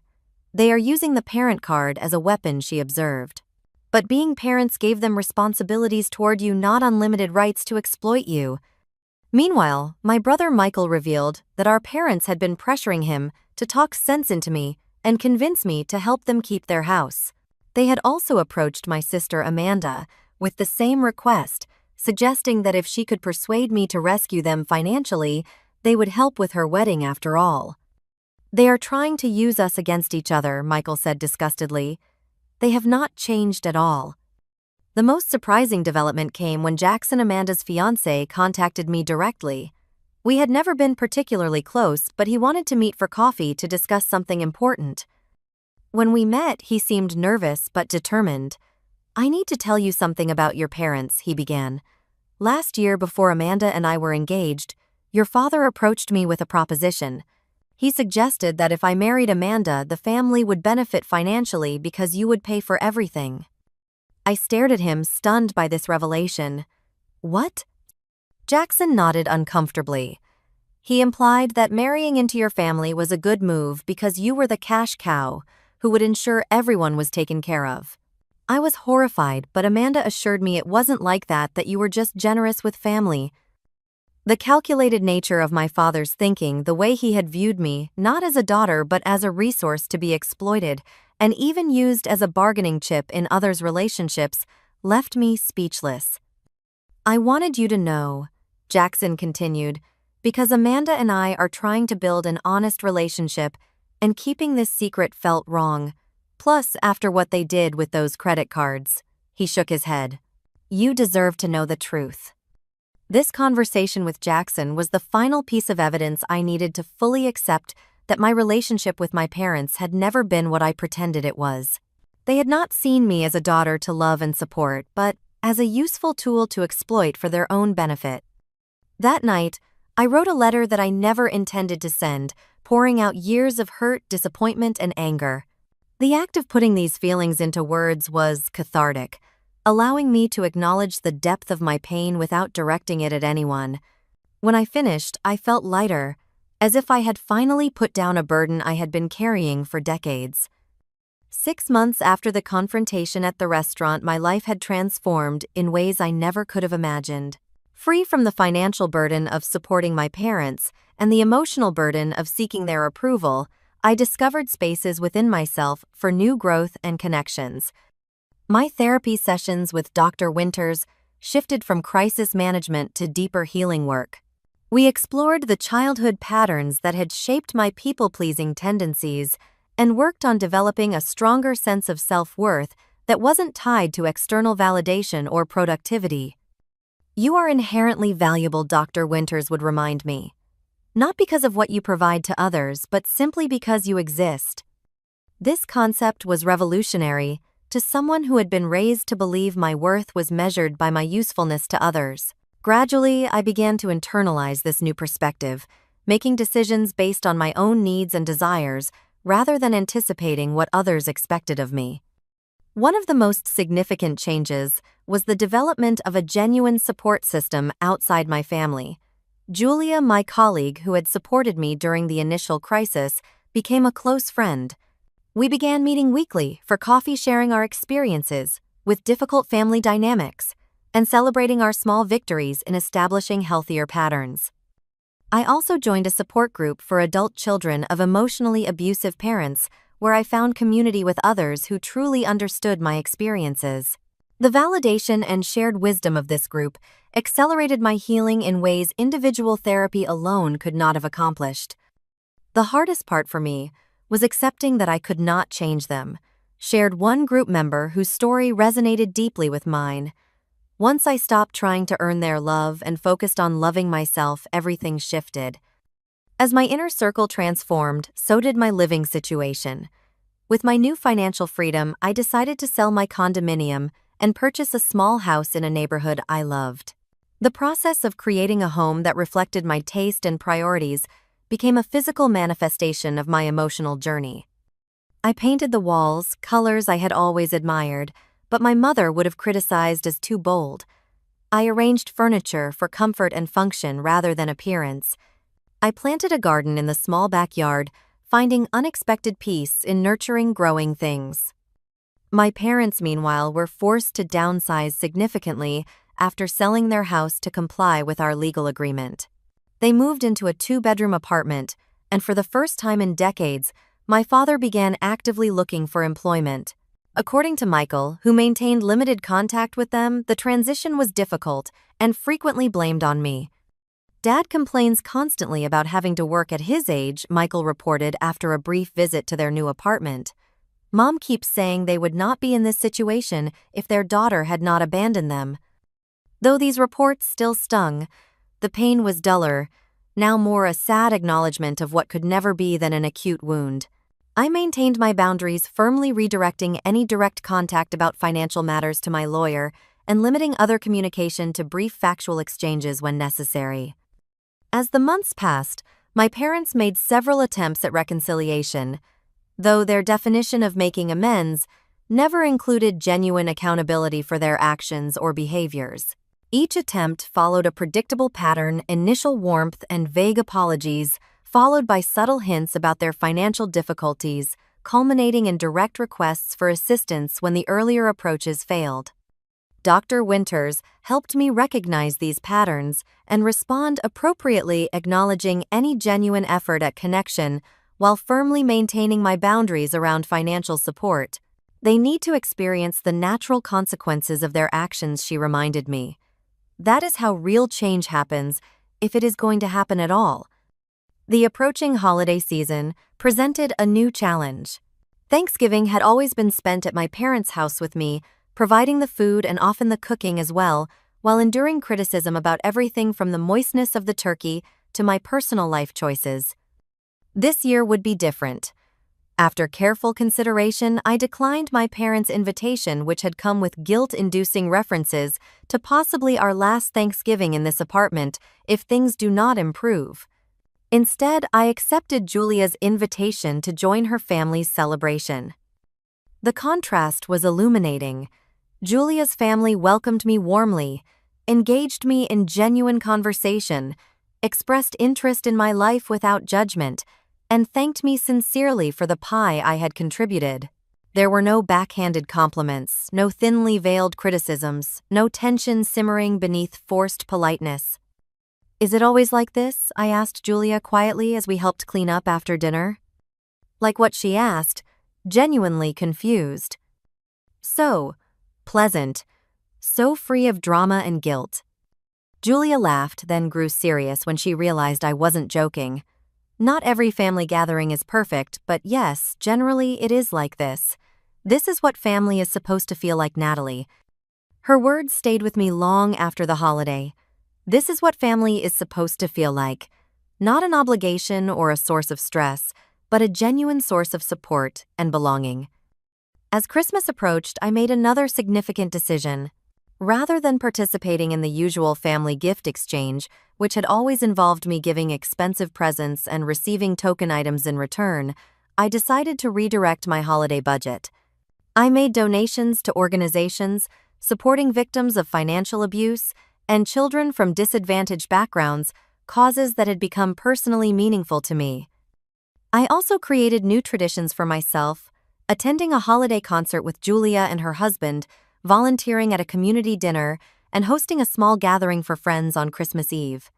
"They are using the parent card as a weapon," she observed. "But being parents gave them responsibilities toward you, not unlimited rights to exploit you." Meanwhile, my brother Michael revealed that our parents had been pressuring him to talk sense into me and convince me to help them keep their house. They had also approached my sister Amanda with the same request, suggesting that if she could persuade me to rescue them financially, they would help with her wedding after all. "They are trying to use us against each other," Michael said disgustedly. "They have not changed at all." The most surprising development came when Jackson, Amanda's fiancé, contacted me directly. We had never been particularly close, but he wanted to meet for coffee to discuss something important. When we met, he seemed nervous but determined. "I need to tell you something about your parents," he began. "Last year, before Amanda and I were engaged, your father approached me with a proposition. He suggested that if I married Amanda, the family would benefit financially because you would pay for everything." I stared at him, stunned by this revelation. "What?" Jackson nodded uncomfortably. "He implied that marrying into your family was a good move because you were the cash cow who would ensure everyone was taken care of." I was horrified, but Amanda assured me it wasn't like that, that you were just generous with family. The calculated nature of my father's thinking, the way he had viewed me, not as a daughter but as a resource to be exploited, and even used as a bargaining chip in others' relationships, left me speechless. "I wanted you to know," Jackson continued, "because Amanda and I are trying to build an honest relationship, and keeping this secret felt wrong. Plus, after what they did with those credit cards. He shook his head. You deserve to know the truth. This conversation with Jackson was the final piece of evidence I needed to fully accept that my relationship with my parents had never been what I pretended it was. They had not seen me as a daughter to love and support, but as a useful tool to exploit for their own benefit. That night, I wrote a letter that I never intended to send, pouring out years of hurt, disappointment, and anger. The act of putting these feelings into words was cathartic, allowing me to acknowledge the depth of my pain without directing it at anyone. When I finished, I felt lighter, as if I had finally put down a burden I had been carrying for decades. 6 months after the confrontation at the restaurant, my life had transformed in ways I never could have imagined. Free from the financial burden of supporting my parents and the emotional burden of seeking their approval, I discovered spaces within myself for new growth and connections. My therapy sessions with Dr. Winters shifted from crisis management to deeper healing work. We explored the childhood patterns that had shaped my people-pleasing tendencies and worked on developing a stronger sense of self-worth that wasn't tied to external validation or productivity. You are inherently valuable, Dr. Winters would remind me. Not because of what you provide to others, but simply because you exist. This concept was revolutionary to someone who had been raised to believe my worth was measured by my usefulness to others. Gradually, I began to internalize this new perspective, making decisions based on my own needs and desires rather than anticipating what others expected of me. One of the most significant changes was the development of a genuine support system outside my family. Julia, my colleague who had supported me during the initial crisis, became a close friend. We began meeting weekly for coffee, sharing our experiences with difficult family dynamics and celebrating our small victories in establishing healthier patterns. I also joined a support group for adult children of emotionally abusive parents, where I found community with others who truly understood my experiences. The validation and shared wisdom of this group accelerated my healing in ways individual therapy alone could not have accomplished. The hardest part for me was accepting that I could not change them. Shared one group member whose story resonated deeply with mine. Once I stopped trying to earn their love and focused on loving myself, everything shifted. As my inner circle transformed, so did my living situation. With my new financial freedom, I decided to sell my condominium and purchase a small house in a neighborhood I loved. The process of creating a home that reflected my taste and priorities became a physical manifestation of my emotional journey. I painted the walls, colors I had always admired, but my mother would have criticized as too bold. I arranged furniture for comfort and function rather than appearance. I planted a garden in the small backyard, finding unexpected peace in nurturing growing things. My parents, meanwhile, were forced to downsize significantly after selling their house to comply with our legal agreement. They moved into a 2-bedroom apartment, and for the first time in decades, my father began actively looking for employment. According to Michael, who maintained limited contact with them, the transition was difficult and frequently blamed on me. Dad complains constantly about having to work at his age, Michael reported after a brief visit to their new apartment. Mom keeps saying they would not be in this situation if their daughter had not abandoned them. Though these reports still stung, the pain was duller, now more a sad acknowledgement of what could never be than an acute wound. I maintained my boundaries, firmly redirecting any direct contact about financial matters to my lawyer and limiting other communication to brief factual exchanges when necessary. As the months passed, my parents made several attempts at reconciliation, though their definition of making amends never included genuine accountability for their actions or behaviors. Each attempt followed a predictable pattern: initial warmth and vague apologies, followed by subtle hints about their financial difficulties, culminating in direct requests for assistance when the earlier approaches failed. Dr. Winters helped me recognize these patterns and respond appropriately, acknowledging any genuine effort at connection while firmly maintaining my boundaries around financial support. They need to experience the natural consequences of their actions, she reminded me. That is how real change happens, if it is going to happen at all. The approaching holiday season presented a new challenge. Thanksgiving had always been spent at my parents' house with me, providing the food and often the cooking as well, while enduring criticism about everything from the moistness of the turkey to my personal life choices. This year would be different. After careful consideration, I declined my parents' invitation, which had come with guilt-inducing references to possibly our last Thanksgiving in this apartment if things do not improve. Instead, I accepted Julia's invitation to join her family's celebration. The contrast was illuminating. Julia's family welcomed me warmly, engaged me in genuine conversation, expressed interest in my life without judgment, and thanked me sincerely for the pie I had contributed. There were no backhanded compliments, no thinly veiled criticisms, no tension simmering beneath forced politeness. "Is it always like this?" I asked Julia quietly as we helped clean up after dinner. Like what she asked, genuinely confused. So pleasant, so free of drama and guilt. Julia laughed, then grew serious when she realized I wasn't joking. "Not every family gathering is perfect, but yes, generally it is like this. This is what family is supposed to feel like, Natalie." Her words stayed with me long after the holiday. This is what family is supposed to feel like. Not an obligation or a source of stress, but a genuine source of support and belonging. As Christmas approached, I made another significant decision. Rather than participating in the usual family gift exchange, which had always involved me giving expensive presents and receiving token items in return, I decided to redirect my holiday budget. I made donations to organizations supporting victims of financial abuse and children from disadvantaged backgrounds, causes that had become personally meaningful to me. I also created new traditions for myself, attending a holiday concert with Julia and her husband, volunteering at a community dinner, and hosting a small gathering for friends on Christmas Eve.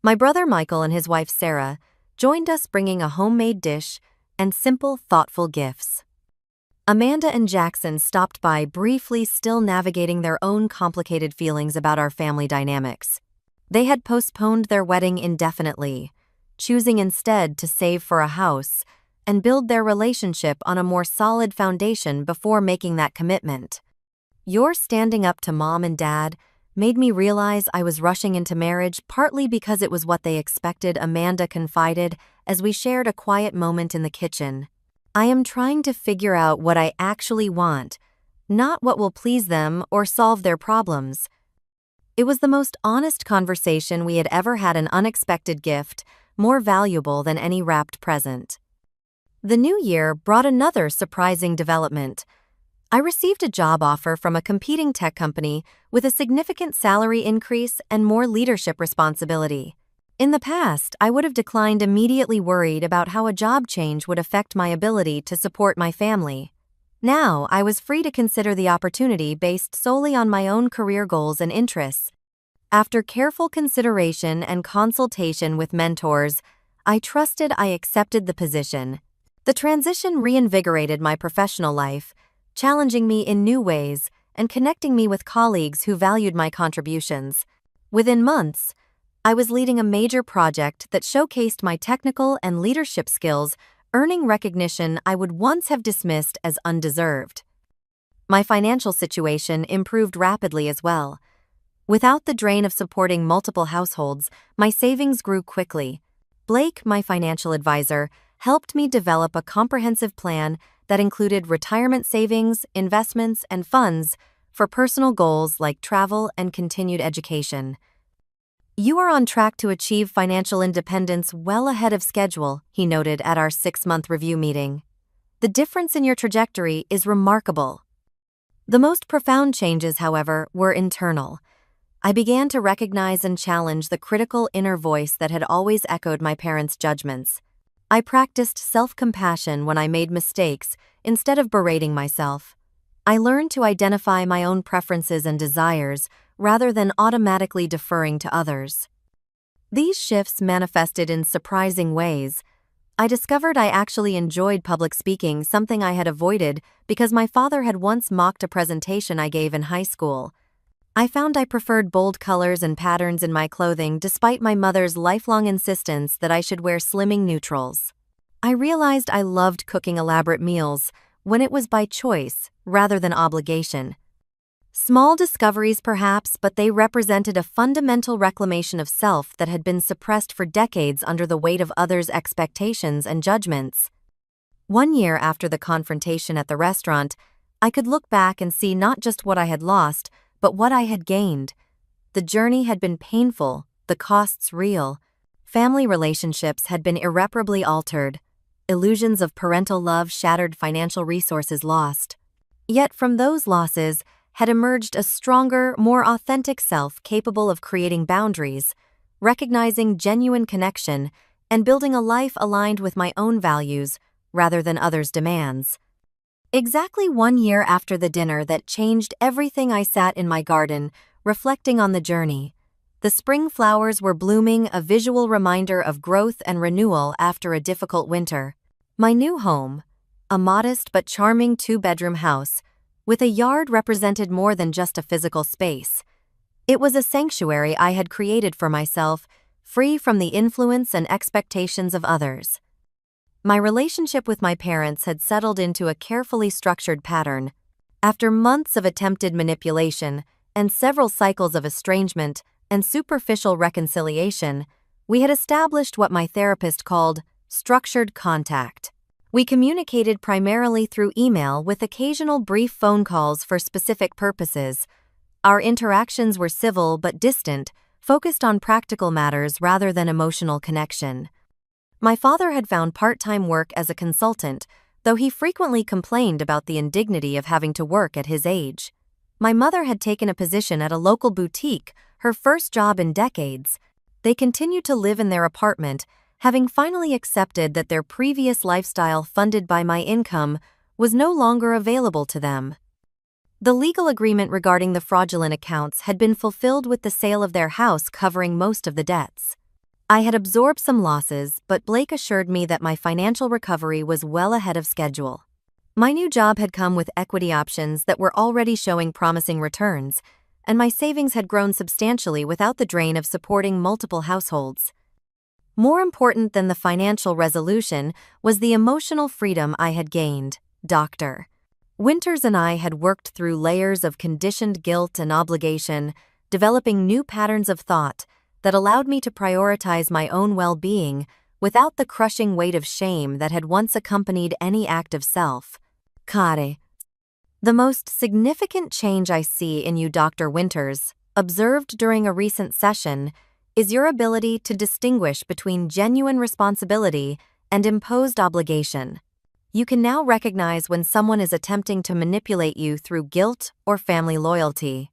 My brother Michael and his wife Sarah joined us, bringing a homemade dish and simple, thoughtful gifts. Amanda and Jackson stopped by briefly, still navigating their own complicated feelings about our family dynamics. They had postponed their wedding indefinitely, choosing instead to save for a house and build their relationship on a more solid foundation before making that commitment. "Your standing up to Mom and Dad made me realize I was rushing into marriage, partly because it was what they expected," Amanda confided as we shared a quiet moment in the kitchen. "I am trying to figure out what I actually want, not what will please them or solve their problems." It was the most honest conversation we had ever had, an unexpected gift, more valuable than any wrapped present. The new year brought another surprising development. I received a job offer from a competing tech company with a significant salary increase and more leadership responsibility. In the past, I would have declined immediately, worried about how a job change would affect my ability to support my family. Now, I was free to consider the opportunity based solely on my own career goals and interests. After careful consideration and consultation with mentors, I trusted I accepted the position. The transition reinvigorated my professional life, challenging me in new ways and connecting me with colleagues who valued my contributions. Within months, I was leading a major project that showcased my technical and leadership skills, earning recognition I would once have dismissed as undeserved. My financial situation improved rapidly as well. Without the drain of supporting multiple households, my savings grew quickly. Blake, my financial advisor, helped me develop a comprehensive plan that included retirement savings, investments, and funds for personal goals like travel and continued education. "You are on track to achieve financial independence well ahead of schedule," he noted at our 6-month review meeting. "The difference in your trajectory is remarkable." The most profound changes, however, were internal. I began to recognize and challenge the critical inner voice that had always echoed my parents' judgments. I practiced self-compassion when I made mistakes instead of berating myself. I learned to identify my own preferences and desires rather than automatically deferring to others. These shifts manifested in surprising ways. I discovered I actually enjoyed public speaking, something I had avoided because my father had once mocked a presentation I gave in high school. I found I preferred bold colors and patterns in my clothing despite my mother's lifelong insistence that I should wear slimming neutrals. I realized I loved cooking elaborate meals, when it was by choice rather than obligation. Small discoveries perhaps, but they represented a fundamental reclamation of self that had been suppressed for decades under the weight of others' expectations and judgments. 1 year after the confrontation at the restaurant, I could look back and see not just what I had lost, but what I had gained. The journey had been painful, the costs real. Family relationships had been irreparably altered. Illusions of parental love shattered, financial resources lost. Yet from those losses had emerged a stronger, more authentic self capable of creating boundaries, recognizing genuine connection, and building a life aligned with my own values rather than others' demands. Exactly 1 year after the dinner that changed everything, I sat in my garden, reflecting on the journey. The spring flowers were blooming, a visual reminder of growth and renewal after a difficult winter. My new home, a modest but charming 2-bedroom house, with a yard, represented more than just a physical space. It was a sanctuary I had created for myself, free from the influence and expectations of others. My relationship with my parents had settled into a carefully structured pattern. After months of attempted manipulation and several cycles of estrangement and superficial reconciliation, we had established what my therapist called structured contact. We communicated primarily through email with occasional brief phone calls for specific purposes. Our interactions were civil but distant, focused on practical matters rather than emotional connection. My father had found part-time work as a consultant, though he frequently complained about the indignity of having to work at his age. My mother had taken a position at a local boutique, her first job in decades. They continued to live in their apartment, having finally accepted that their previous lifestyle, funded by my income, was no longer available to them. The legal agreement regarding the fraudulent accounts had been fulfilled with the sale of their house, covering most of the debts. I had absorbed some losses, but Blake assured me that my financial recovery was well ahead of schedule. My new job had come with equity options that were already showing promising returns, and my savings had grown substantially without the drain of supporting multiple households. More important than the financial resolution was the emotional freedom I had gained. Dr. Winters and I had worked through layers of conditioned guilt and obligation, developing new patterns of thought that allowed me to prioritize my own well-being without the crushing weight of shame that had once accompanied any act of self. Care. The most significant change I see in you, Dr. Winters, observed during a recent session, is your ability to distinguish between genuine responsibility and imposed obligation. You can now recognize when someone is attempting to manipulate you through guilt or family loyalty.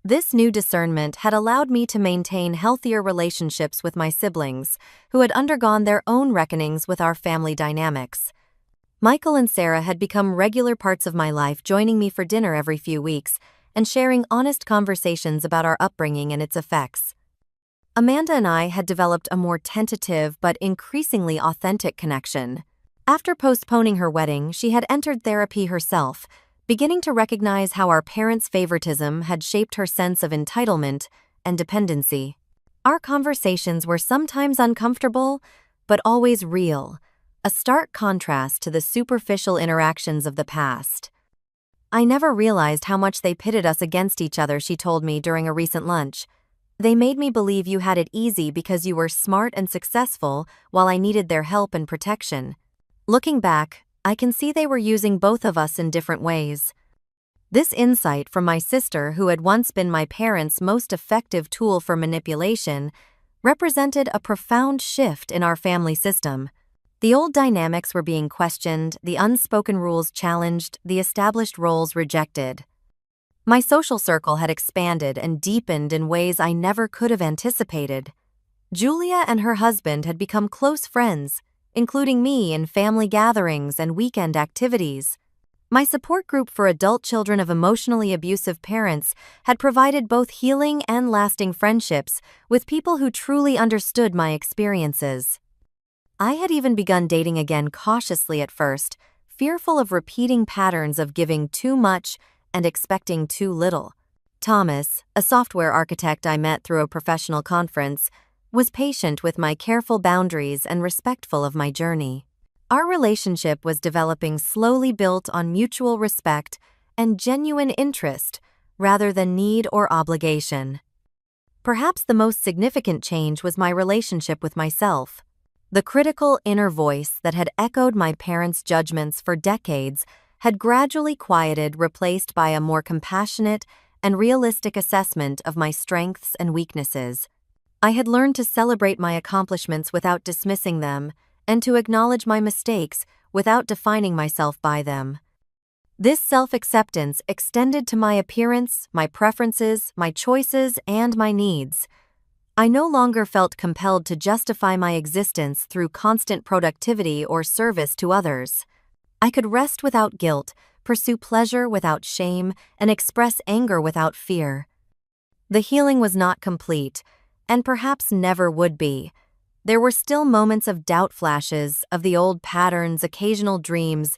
This new discernment had allowed me to maintain healthier relationships with my siblings, who had undergone their own reckonings with our family dynamics. Michael and Sarah had become regular parts of my life, joining me for dinner every few weeks and sharing honest conversations about our upbringing and its effects. Amanda and I had developed a more tentative but increasingly authentic connection. After postponing her wedding, she had entered therapy herself, beginning to recognize how our parents' favoritism had shaped her sense of entitlement and dependency. Our conversations were sometimes uncomfortable, but always real, a stark contrast to the superficial interactions of the past. I never realized how much they pitted us against each other, she told me during a recent lunch. They made me believe you had it easy because you were smart and successful, while I needed their help and protection. Looking back, I can see they were using both of us in different ways. This insight from my sister, who had once been my parents' most effective tool for manipulation, represented a profound shift in our family system. The old dynamics were being questioned, the unspoken rules challenged, the established roles rejected. My social circle had expanded and deepened in ways I never could have anticipated. Julia and her husband had become close friends, including me in family gatherings and weekend activities. My support group for adult children of emotionally abusive parents had provided both healing and lasting friendships with people who truly understood my experiences. I had even begun dating again, cautiously at first, fearful of repeating patterns of giving too much and expecting too little. Thomas, a software architect I met through a professional conference, was patient with my careful boundaries and respectful of my journey. Our relationship was developing slowly, built on mutual respect and genuine interest rather than need or obligation. Perhaps the most significant change was my relationship with myself. The critical inner voice that had echoed my parents' judgments for decades had gradually quieted, replaced by a more compassionate and realistic assessment of my strengths and weaknesses. I had learned to celebrate my accomplishments without dismissing them, and to acknowledge my mistakes without defining myself by them. This self-acceptance extended to my appearance, my preferences, my choices, and my needs. I no longer felt compelled to justify my existence through constant productivity or service to others. I could rest without guilt, pursue pleasure without shame, and express anger without fear. The healing was not complete, and perhaps never would be. There were still moments of doubt, flashes of the old patterns, occasional dreams,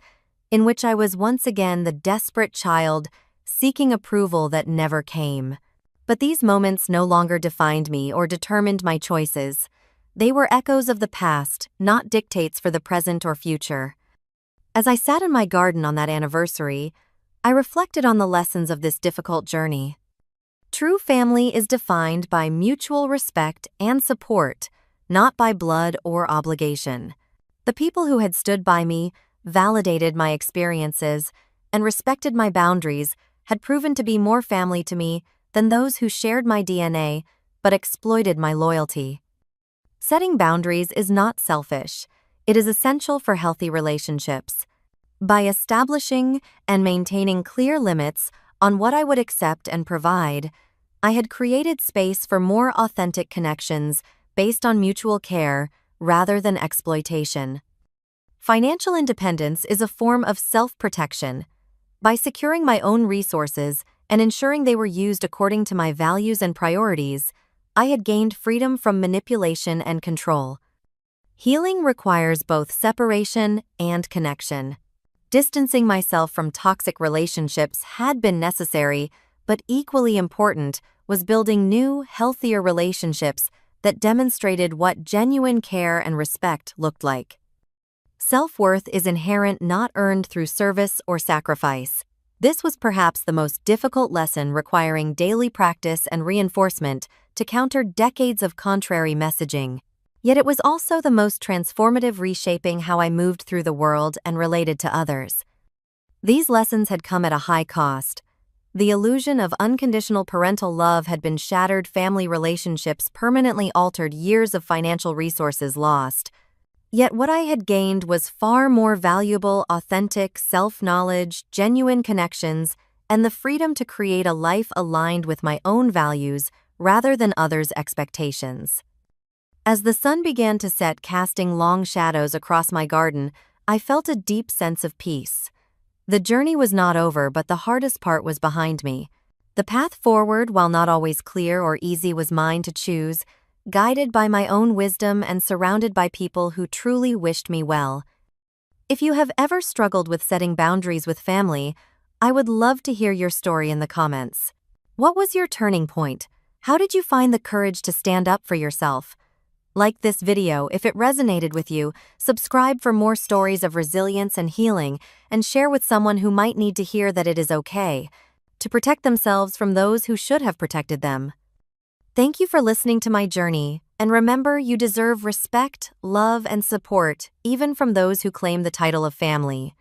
in which I was once again the desperate child seeking approval that never came. But these moments no longer defined me or determined my choices. They were echoes of the past, not dictates for the present or future. As I sat in my garden on that anniversary, I reflected on the lessons of this difficult journey. True family is defined by mutual respect and support, not by blood or obligation. The people who had stood by me, validated my experiences, and respected my boundaries had proven to be more family to me than those who shared my DNA but exploited my loyalty. Setting boundaries is not selfish. It is essential for healthy relationships. By establishing and maintaining clear limits on what I would accept and provide, I had created space for more authentic connections based on mutual care rather than exploitation. Financial independence is a form of self-protection. By securing my own resources and ensuring they were used according to my values and priorities, I had gained freedom from manipulation and control. Healing requires both separation and connection. Distancing myself from toxic relationships had been necessary, but equally important was building new, healthier relationships that demonstrated what genuine care and respect looked like. Self-worth is inherent, not earned through service or sacrifice. This was perhaps the most difficult lesson, requiring daily practice and reinforcement to counter decades of contrary messaging. Yet it was also the most transformative, reshaping how I moved through the world and related to others. These lessons had come at a high cost. The illusion of unconditional parental love had been shattered, family relationships permanently altered, years of financial resources lost. Yet what I had gained was far more valuable: authentic self-knowledge, genuine connections, and the freedom to create a life aligned with my own values rather than others' expectations. As the sun began to set, casting long shadows across my garden, I felt a deep sense of peace. The journey was not over, but the hardest part was behind me. The path forward, while not always clear or easy, was mine to choose, guided by my own wisdom and surrounded by people who truly wished me well. If you have ever struggled with setting boundaries with family, I would love to hear your story in the comments. What was your turning point? How did you find the courage to stand up for yourself? Like this video if it resonated with you, subscribe for more stories of resilience and healing, and share with someone who might need to hear that it is okay to protect themselves from those who should have protected them. Thank you for listening to my journey, and remember, you deserve respect, love, and support, even from those who claim the title of family.